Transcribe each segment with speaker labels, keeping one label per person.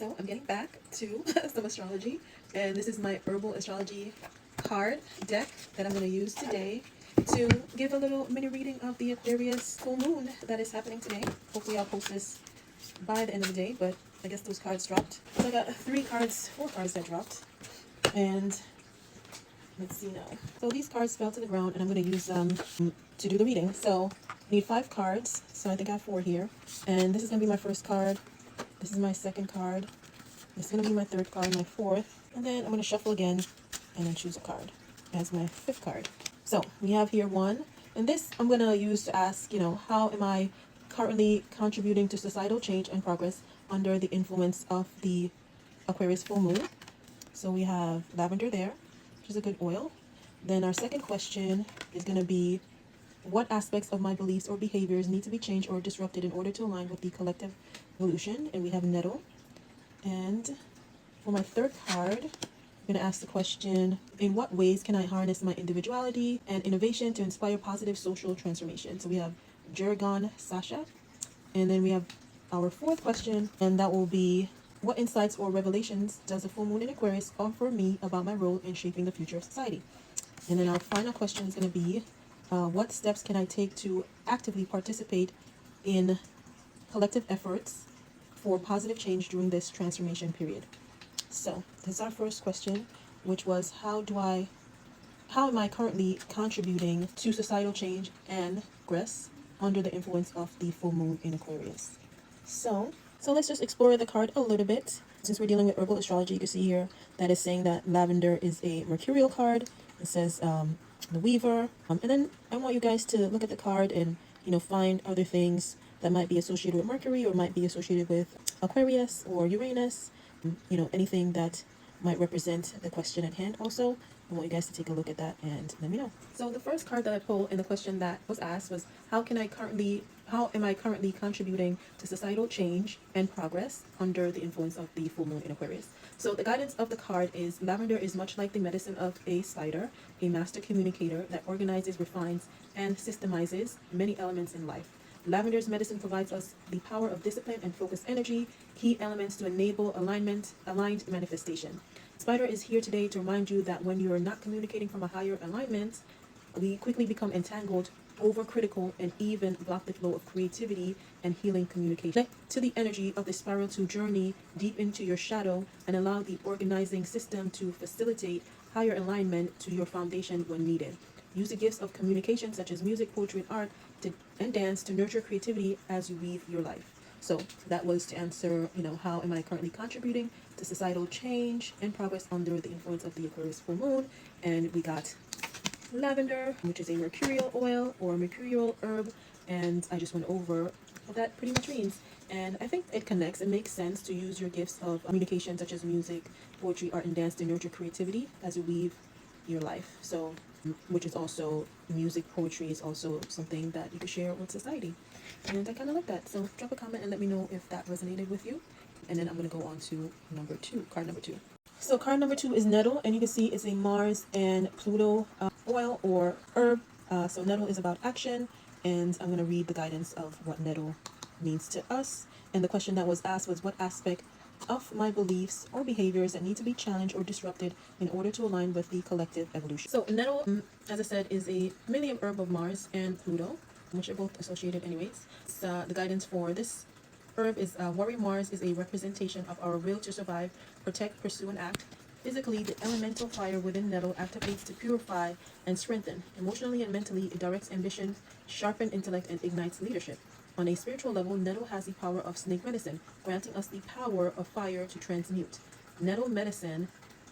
Speaker 1: So I'm getting back to some astrology, and this is my herbal astrology card deck that I'm going to use today to give a little mini reading of the Aquarius full moon that is happening today. Hopefully I'll post this by the end of the day, but I guess those cards dropped. So I got four cards that dropped, and let's see now. So these cards fell to the ground, and I'm going to use them to do the reading. So I need 5 cards, so I think I have 4 here, and this is going to be my first card. This is my second card. This is going to be my third card, my fourth. And then I'm going to shuffle again and then choose a card as my 5th card. So we have here 1. And this I'm going to use to ask, how am I currently contributing to societal change and progress under the influence of the Aquarius full moon? So we have lavender there, which is a good oil. Then our second question is going to be, what aspects of my beliefs or behaviors need to be changed or disrupted in order to align with the collective evolution? And we have nettle. And for my third card, I'm going to ask the question, in what ways can I harness my individuality and innovation to inspire positive social transformation? So we have Jurgon Sasha. And then we have our 4th question, and that will be, what insights or revelations does the full moon in Aquarius offer me about my role in shaping the future of society? And then our final question is going to be, what steps can I take to actively participate in collective efforts for positive change during this transformation period? So this is our first question, which was, how am I currently contributing to societal change and progress under the influence of the full moon in Aquarius? So let's just explore the card a little bit. Since we're dealing with herbal astrology, you can see here that is saying that lavender is a mercurial card. It says the weaver. And then I want you guys to look at the card and, find other things that might be associated with Mercury or might be associated with Aquarius or Uranus. Anything that might represent the question at hand. Also, I want you guys to take a look at that and let me know. So the first card that I pulled in the question that was asked was, how am I currently contributing to societal change and progress under the influence of the full moon in Aquarius? So the guidance of the card is, lavender is much like the medicine of a spider, a master communicator that organizes, refines, and systemizes many elements in life. Lavender's medicine provides us the power of discipline and focused energy, key elements to enable aligned manifestation. Spider is here today to remind you that when you are not communicating from a higher alignment, we quickly become entangled, overcritical, and even block the flow of creativity and healing communication. Connect to the energy of the spiral to journey deep into your shadow and allow the organizing system to facilitate higher alignment to your foundation when needed. Use the gifts of communication such as music, poetry, and art and dance to nurture creativity as you weave your life. So that was to answer, how am I currently contributing to societal change and progress under the influence of the Aquarius full moon? And we got lavender, which is a mercurial oil or mercurial herb, and I just went over what that pretty much means. And I think it connects. It makes sense to use your gifts of communication such as music, poetry, art, and dance to nurture creativity as you weave your life. So, which is also music, poetry is also something that you can share with society. And I kind of like that. So drop a comment and let me know if that resonated with you. And then I'm going to go on to card number 2. So card number 2 is nettle, and you can see it's a Mars and Pluto oil or herb. So nettle is about action, and I'm going to read the guidance of what nettle means to us. And the question that was asked was, what aspect of my beliefs or behaviors that need to be challenged or disrupted in order to align with the collective evolution? So nettle, as I said, is a familiar herb of Mars and Pluto, which are both associated anyways. The guidance for this herb is, Warrior Mars is a representation of our will to survive, protect, pursue, and act. Physically, the elemental fire within nettle activates to purify and strengthen. Emotionally and mentally, it directs ambition, sharpens intellect, and ignites leadership. On a spiritual level, nettle has the power of snake medicine, granting us the power of fire to transmute. Nettle medicine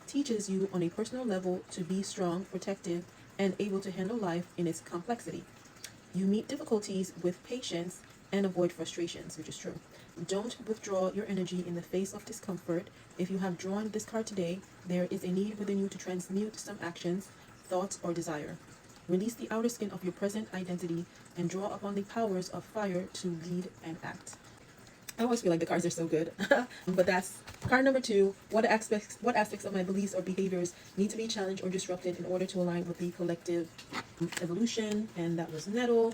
Speaker 1: teaches you on a personal level to be strong, protective, and able to handle life in its complexity. You meet difficulties with patience and avoid frustrations, which is true. Don't withdraw your energy in the face of discomfort. If you have drawn this card today, there is a need within you to transmute some actions, thoughts, or desire. Release the outer skin of your present identity and draw upon the powers of fire to lead and act. I always feel like the cards are so good. But that's card number 2. What aspects of my beliefs or behaviors need to be challenged or disrupted in order to align with the collective evolution? And that was nettle.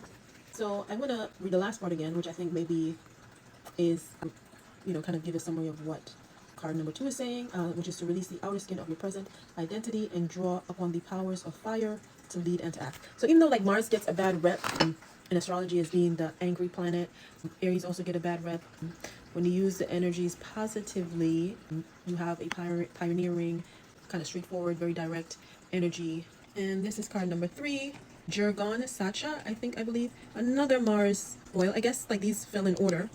Speaker 1: So I'm going to read the last part again, which I think maybe is, kind of give a summary of what card number 2 is saying, which is to release the outer skin of your present identity and draw upon the powers of fire to lead and to act. So even though like Mars gets a bad rep in astrology as being the angry planet, Aries also get a bad rep. When you use the energies positively, you have a pioneering, kind of straightforward, very direct energy. And this is card number 3, Jurgon Sacha, I believe. Another Mars oil. I guess like these fell in order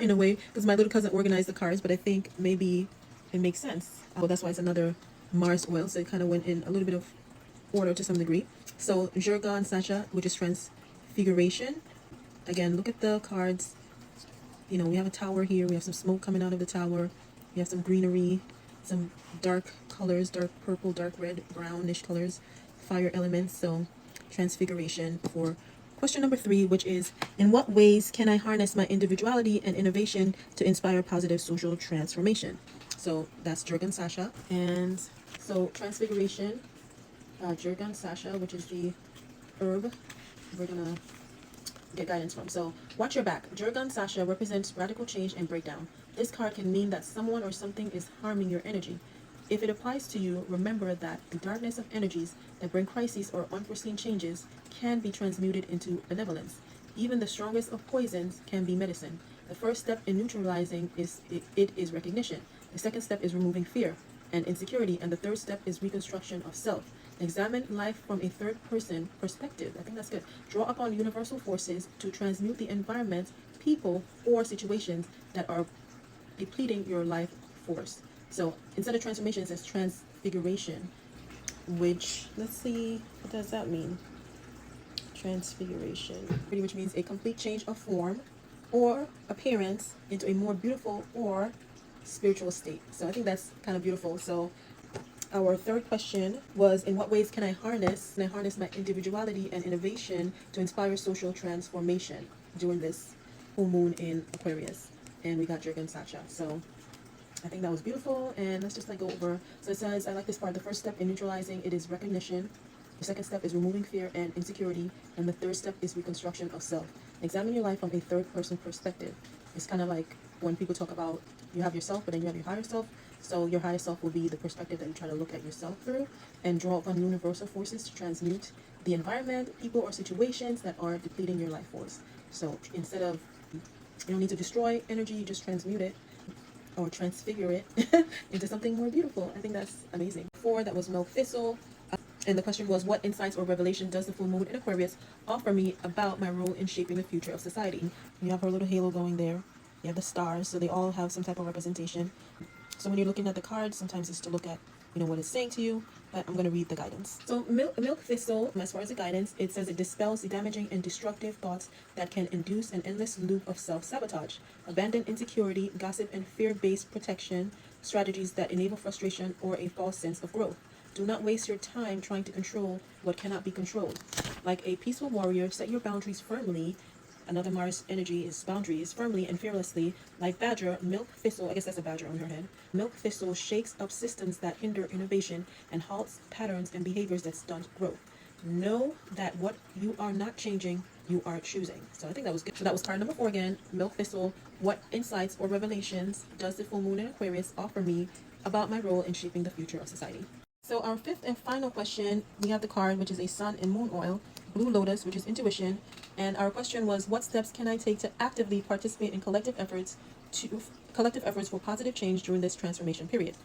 Speaker 1: in a way because my little cousin organized the cards, but I think maybe it makes sense. Well, that's why it's another Mars oil. So it kind of went in a little bit of order to some degree. So Jurgon Sacha, which is transfiguration. Again, look at the cards. You know, we have a tower here. We have some smoke coming out of the tower. We have some greenery, some dark colors, dark purple, dark red, brownish colors, fire elements. So transfiguration for question number 3, which is, in what ways can I harness my individuality and innovation to inspire positive social transformation? So that's Jurgen Sasha. And so transfiguration, Jurgen Sasha, which is the herb we're gonna get guidance from. So watch your back. Jurgen Sasha represents radical change and breakdown. This card can mean that someone or something is harming your energy. If it applies to you, remember that the darkness of energies that bring crises or unforeseen changes can be transmuted into benevolence. Even the strongest of poisons can be medicine. The first step in neutralizing is recognition. The second step is removing fear and insecurity, and the third step is reconstruction of self. Examine life from a third-person perspective. I think that's good. Draw upon universal forces to transmute the environment, people, or situations that are depleting your life force. So instead of transformation, it says transfiguration, which, let's see, what does that mean? Transfiguration, pretty much means a complete change of form or appearance into a more beautiful or spiritual state. So I think that's kind of beautiful. So our third question was, in what ways can I harness my individuality and innovation to inspire social transformation during this full moon in Aquarius? And we got Jurgen Sacha. So I think that was beautiful, and let's just like go over. So it says, I like this part. The first step in neutralizing it is recognition. The second step is removing fear and insecurity, and the third step is reconstruction of self. Examine your life from a third-person perspective. It's kind of like when people talk about you have yourself, but then you have your higher self. So your higher self will be the perspective that you try to look at yourself through and draw upon universal forces to transmute the environment, people, or situations that are depleting your life force. So instead of, you don't need to destroy energy, you just transmute it or transfigure it into something more beautiful. I think that's amazing. 4, that was Milk Thistle. And the question was, what insights or revelation does the full moon in Aquarius offer me about my role in shaping the future of society? You have her little halo going there. You have the stars, so they all have some type of representation. So when you're looking at the cards, sometimes it's to look at, what it's saying to you, but I'm going to read the guidance. So Milk Thistle, as far as the guidance, it says it dispels the damaging and destructive thoughts that can induce an endless loop of self-sabotage. Abandon insecurity, gossip, and fear-based protection strategies that enable frustration or a false sense of growth. Do not waste your time trying to control what cannot be controlled. Like a peaceful warrior, set your boundaries firmly. Another Mars energy is boundaries, firmly and fearlessly. Like Badger, Milk Thistle, I guess that's a badger on her head. Milk Thistle shakes up systems that hinder innovation and halts patterns and behaviors that stunt growth. Know that what you are not changing, you are choosing. So I think that was good. So that was card number 4 again, Milk Thistle. What insights or revelations does the full moon in Aquarius offer me about my role in shaping the future of society? So our 5th and final question, we have the card, which is a Sun and Moon oil, Blue Lotus, which is intuition. And our question was, what steps can I take to actively participate in collective efforts for positive change during this transformation period?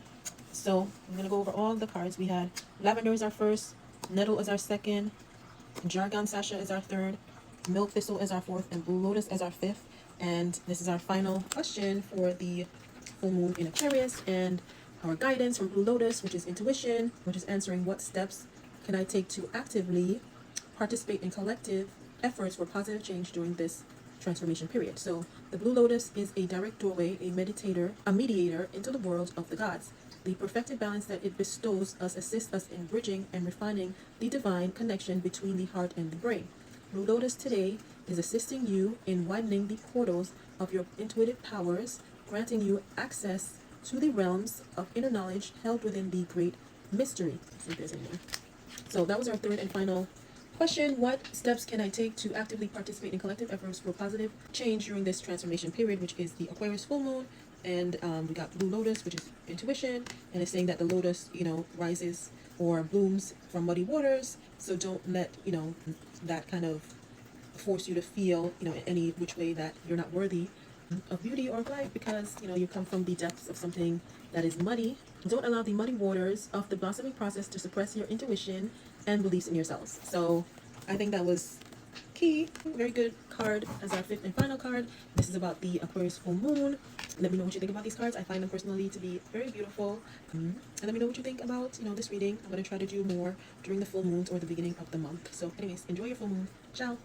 Speaker 1: So I'm going to go over all the cards. We had Lavender is our first, Nettle is our second, Jargon Sasha is our third, Milk Thistle is our fourth, and Blue Lotus is our fifth. And this is our final question for the full moon in Aquarius. And our guidance from Blue Lotus, which is intuition, which is answering what steps can I take to actively participate in collective efforts for positive change during this transformation period. So the Blue Lotus is a direct doorway, a mediator into the world of the gods. The perfected balance that it bestows us assists us in bridging and refining the divine connection between the heart and the brain. Blue Lotus today is assisting you in widening the portals of your intuitive powers, granting you access to the realms of inner knowledge held within the great mystery. Let's see if there's any more. So that was our 3rd and final question. What steps can I take to actively participate in collective efforts for positive change during this transformation period, which is the Aquarius full moon And we got Blue Lotus, which is intuition, and it's saying that the lotus, rises or blooms from muddy waters. So don't let, that kind of force you to feel, in any which way that you're not worthy of beauty or of life, because, you come from the depths of something that is muddy. Don't allow the muddy waters of the blossoming process to suppress your intuition and beliefs in yourselves. So I think that was key. Very good card as our fifth and final card. This is about the Aquarius full moon. Let me know what you think about these cards. I find them personally to be very beautiful. And let me know what you think about, this reading. I'm going to try to do more during the full moons or the beginning of the month. So anyways, enjoy your full moon. Ciao.